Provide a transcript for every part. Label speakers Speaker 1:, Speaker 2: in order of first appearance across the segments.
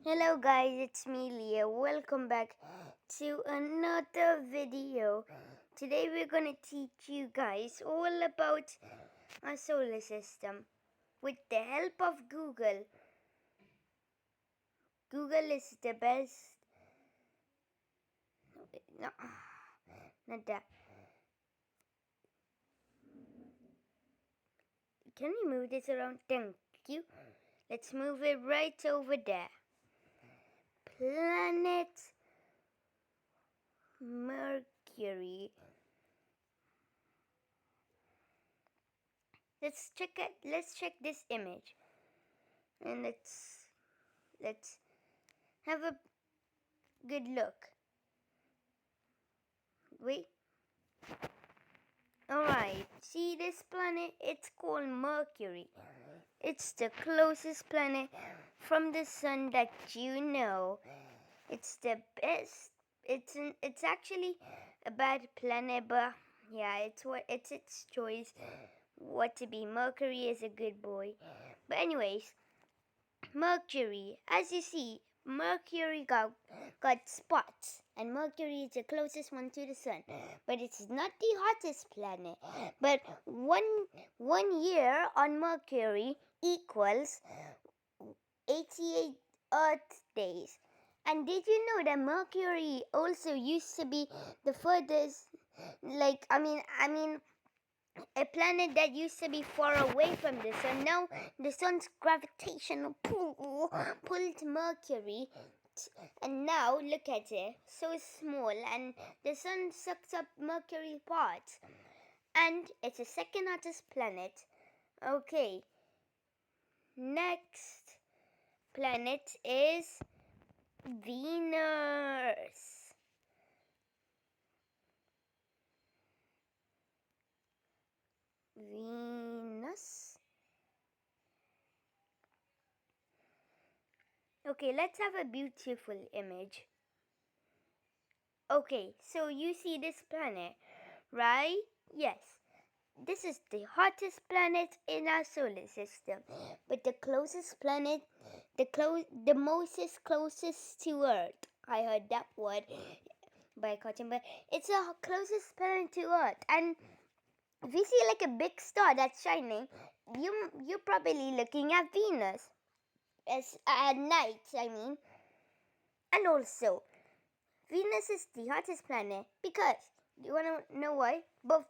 Speaker 1: Hello guys, it's me Leah. Welcome back to another video. Today we're gonna teach you guys all about our solar system with the help of Google. Google is the best. No, not that. Can we move this around? Thank you. Let's move it right over there. Planet Mercury. Let's check it. Let's check this image, and let's have a good look. Wait. Alright, see this planet? It's called Mercury. It's the closest planet from the sun that you know. It's the best. It's actually a bad planet, but yeah, it's its choice what to be. Mercury is a good boy. But anyways, Mercury, as you see, Mercury got spots, and Mercury is the closest one to the sun, but it's not the hottest planet. But one year on Mercury equals 88 Earth days. And did you know that Mercury also used to be the furthest, a planet that used to be far away from the sun? Now the sun's gravitational pull pulled Mercury, and now look at it, so small, and the sun sucks up Mercury parts, and it's the second hottest planet. Okay, next planet is Venus. Venus. Okay, let's have a beautiful image. Okay, so you see this planet, right? Yes. This is the hottest planet in our solar system, but the closest planet, the most closest to Earth. I heard that word by Cotton, but it's the closest planet to Earth. And if you see like a big star that's shining, you're probably looking at Venus. As at night, I mean. And also, Venus is the hottest planet because, you want to know why? But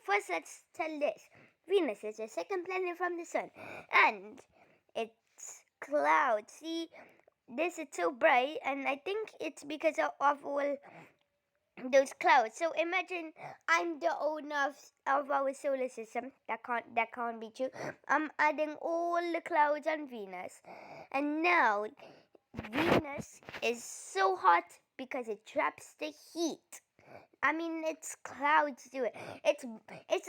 Speaker 1: first let's tell this. Venus is the second planet from the sun, and it's clouds. See, this is so bright, and I think it's because of all those clouds. So imagine I'm the owner of our solar system. That can't be true. I'm adding all the clouds on Venus, and now Venus is so hot because it traps the heat. I mean, it's clouds do it. It's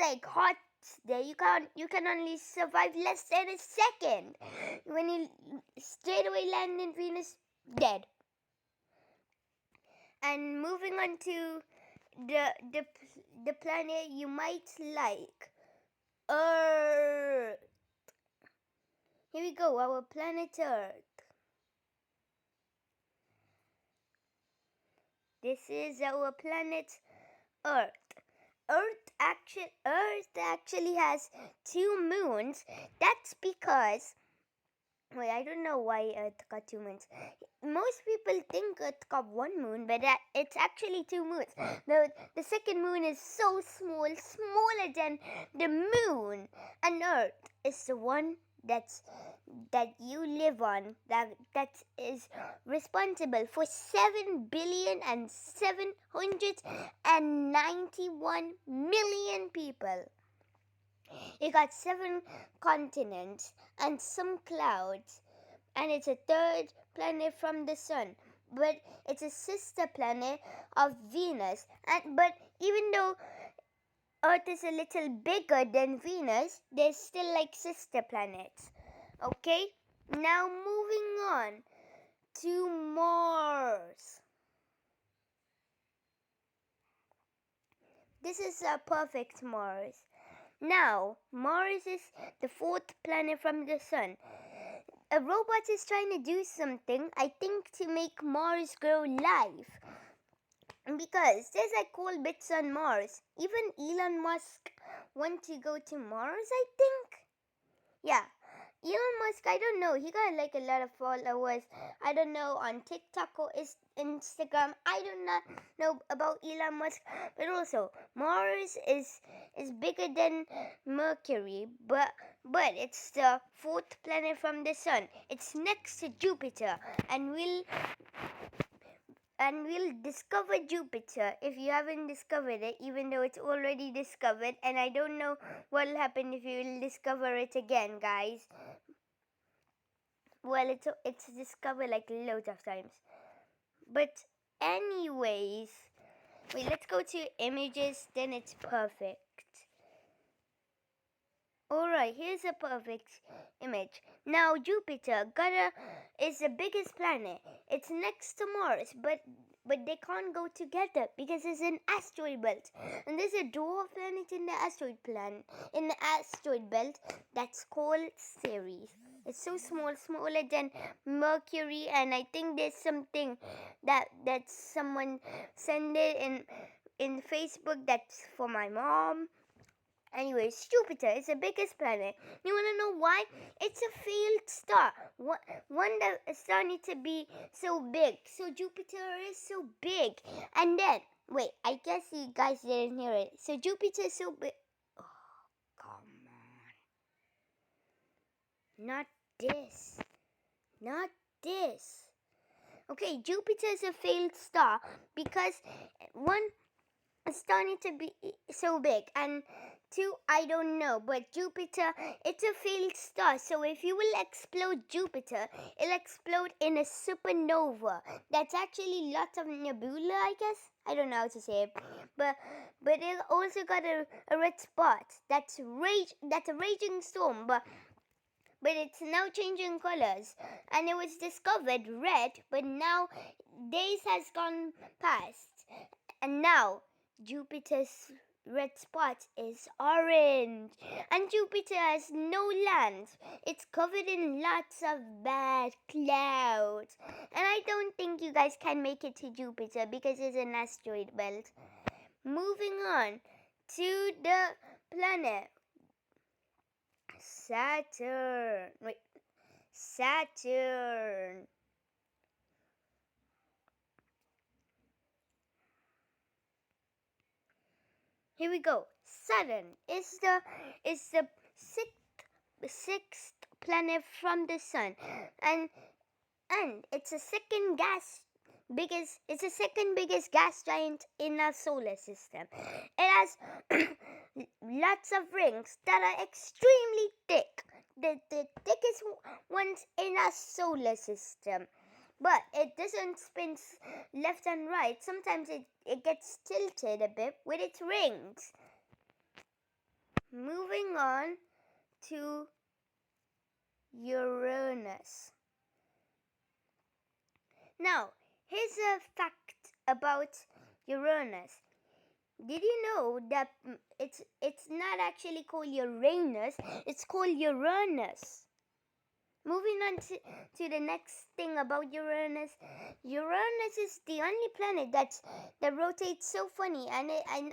Speaker 1: like hot there. You can only survive less than a second. When you straight away land in Venus, dead. And moving on to the planet you might like, Earth. Here we go, our planet Earth. This is our planet Earth. Earth actually has 2 moons. That's because, wait, I don't know why Earth got 2 moons. Most people think Earth got 1 moon, but it's actually 2 moons. The second moon is so small, smaller than the moon, and Earth is the one that you live on, that is responsible for 7,791,000,000 people. It got 7 continents and some clouds, and it's a third planet from the sun, but it's a sister planet of Venus. But even though Earth is a little bigger than Venus, they're still like sister planets. Okay? Now moving on to Mars. This is a perfect Mars. Now, Mars is the 4th planet from the sun. a robot is trying to do something, I think, to make Mars grow life. Because there's like cool bits on Mars. Even Elon Musk want to go to Mars, I think. Yeah. Elon Musk, I don't know. He got like a lot of followers. I don't know, on TikTok or Instagram. I do not know about Elon Musk. But also, Mars is bigger than Mercury, but it's the fourth planet from the sun. It's next to Jupiter, and we'll discover Jupiter if you haven't discovered it, even though it's already discovered. And I don't know what will happen if you will discover it again, guys. Well, it's discovered like loads of times. But anyways, wait, let's go to images, then it's perfect. Alright, here's a perfect image. Now Jupiter is the biggest planet. It's next to Mars, but they can't go together because it's an asteroid belt. And there's a dwarf planet in the asteroid belt that's called Ceres. It's so small, smaller than Mercury, and I think there's something that someone sent it in Facebook that's for my mom. Anyways, Jupiter is the biggest planet. You want to know why? It's a failed star. A star needs to be so big. So Jupiter is so big. And then, wait, I guess you guys didn't hear it. So Jupiter is so big. Oh, come on. Not this. Not this. Okay, Jupiter is a failed star because one, a star needs to be so big, and two, I don't know, but Jupiter, it's a failed star. So if you will explode Jupiter, it'll explode in a supernova. That's actually lots of nebula, I guess. I don't know how to say it, but it also got a red spot. That's a raging storm, but it's now changing colors, and it was discovered red, but now days has gone past, and now Jupiter's red spot is orange, and Jupiter has no land. It's covered in lots of bad clouds, and I don't think you guys can make it to Jupiter because it's an asteroid belt. Moving on to the planet Saturn. Saturn. Here we go. Saturn is the sixth planet from the sun, and it's the second biggest gas giant in our solar system. It has lots of rings that are extremely thick, the thickest ones in our solar system. But it doesn't spin left and right. Sometimes it gets tilted a bit with its rings. Moving on to Uranus. Now, here's a fact about Uranus. Did you know that it's not actually called Uranus, it's called Uranus? Moving on to the next thing about Uranus. Uranus is the only planet that rotates so funny, and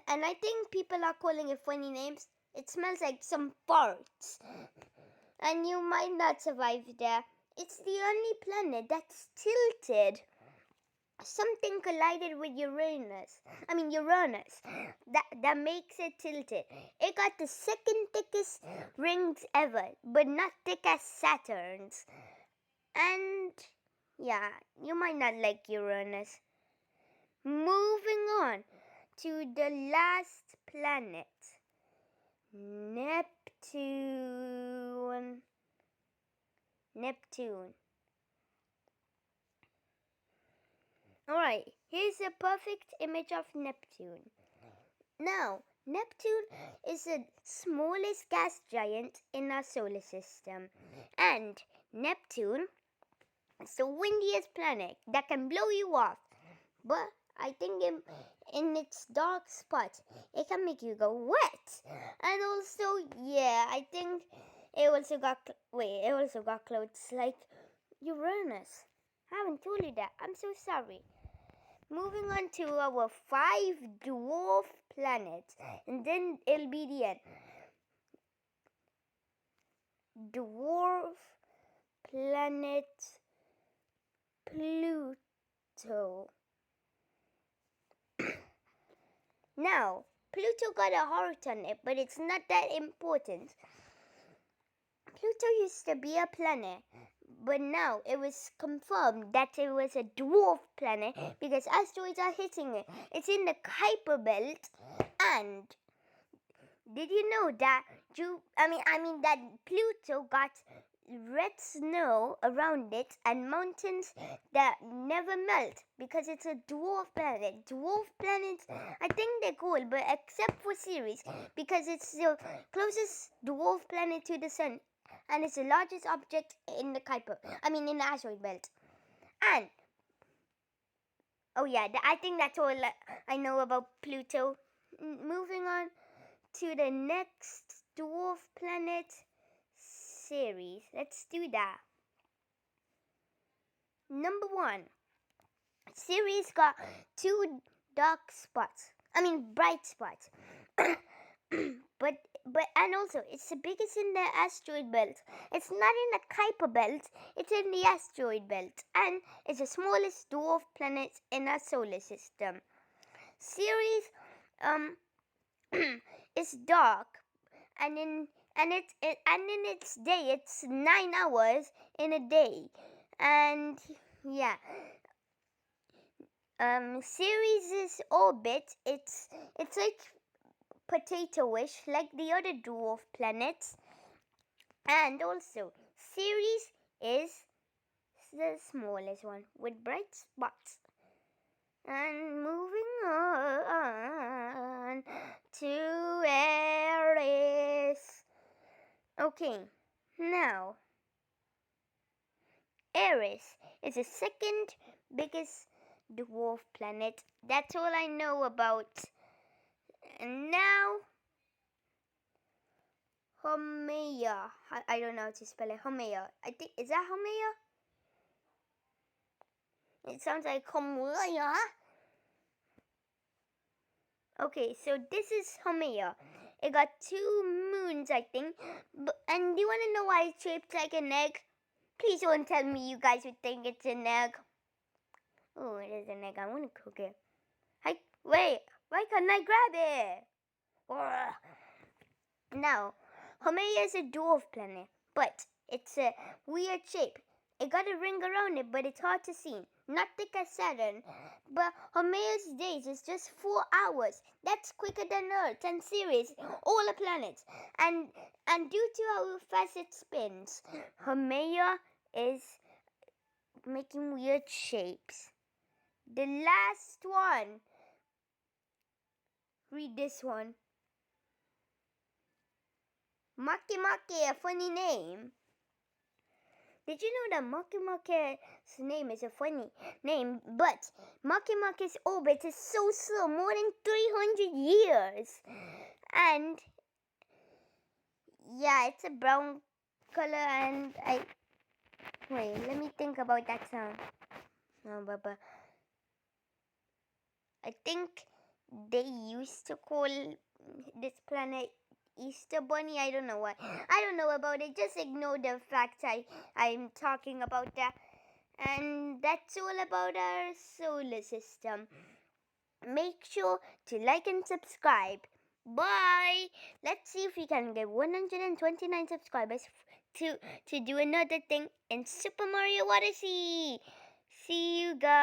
Speaker 1: I think people are calling it funny names. It smells like some farts, and you might not survive there. It's the only planet that's tilted. Something collided with Uranus. That makes it tilted. It got the second thickest rings ever, but not thick as Saturn's. And yeah, you might not like Uranus. Moving on to the last planet, Neptune. Alright, here's a perfect image of Neptune. Now, Neptune is the smallest gas giant in our solar system. And Neptune is the windiest planet that can blow you off. But I think in its dark spot, it can make you go wet. And also, yeah, I think It also got clothes like Uranus. I haven't told you that. I'm so sorry. Moving on to our 5 dwarf planets, and then it'll be the end. Dwarf planet Pluto. Now, Pluto got a heart on it, but it's not that important. Pluto used to be a planet, but now it was confirmed that it was a dwarf planet because asteroids are hitting it. It's in the Kuiper belt, and did you know that that Pluto got red snow around it and mountains that never melt because it's a dwarf planet. Dwarf planets, I think they're cool, but except for Ceres, because it's the closest dwarf planet to the sun, and it's the largest object in the in the asteroid belt. And I think that's all I know about Pluto. Moving on to the next dwarf planet, Ceres. Let's do that. Number 1. Ceres got 2 bright spots. but and also it's the biggest in the asteroid belt. It's not in the Kuiper belt, it's in the asteroid belt, and it's the smallest dwarf planet in our solar system. Ceres is dark, and in its day it's 9 hours in a day. And yeah, Ceres' orbit, it's like potato-ish, like the other dwarf planets. And also, Ceres is the smallest one with bright spots. And moving on to Eris. Okay, now Eris is the second biggest dwarf planet. That's all I know about. And now Haumea. I don't know how to spell it. Haumea. I think, is that Haumea? It sounds like Haumea. Okay, so this is Haumea. It got 2 moons, I think. And do you want to know why it's shaped like an egg? Please don't tell me you guys would think it's an egg. Oh, it is an egg. I want to cook it. Wait, why can't I grab it? Now, Haumea is a dwarf planet, but it's a weird shape. It got a ring around it, but it's hard to see. Not thick as Saturn, but Haumea's days is just 4 hours. That's quicker than Earth and Ceres, all the planets. And due to how fast it spins, Haumea is making weird shapes. The last one. Read this one. Makemake, a funny name. Did you know that Make's name is a funny name? But Make's orbit is so slow, more than 300 years. And yeah, it's a brown color, and wait, let me think about that sound. I think they used to call this planet Easter Bunny. I don't know what. I don't know about it. Just ignore the fact I'm talking about that. And that's all about our solar system. Make sure to like and subscribe. Bye. Let's see if we can get 129 subscribers to do another thing in Super Mario Odyssey. See you guys.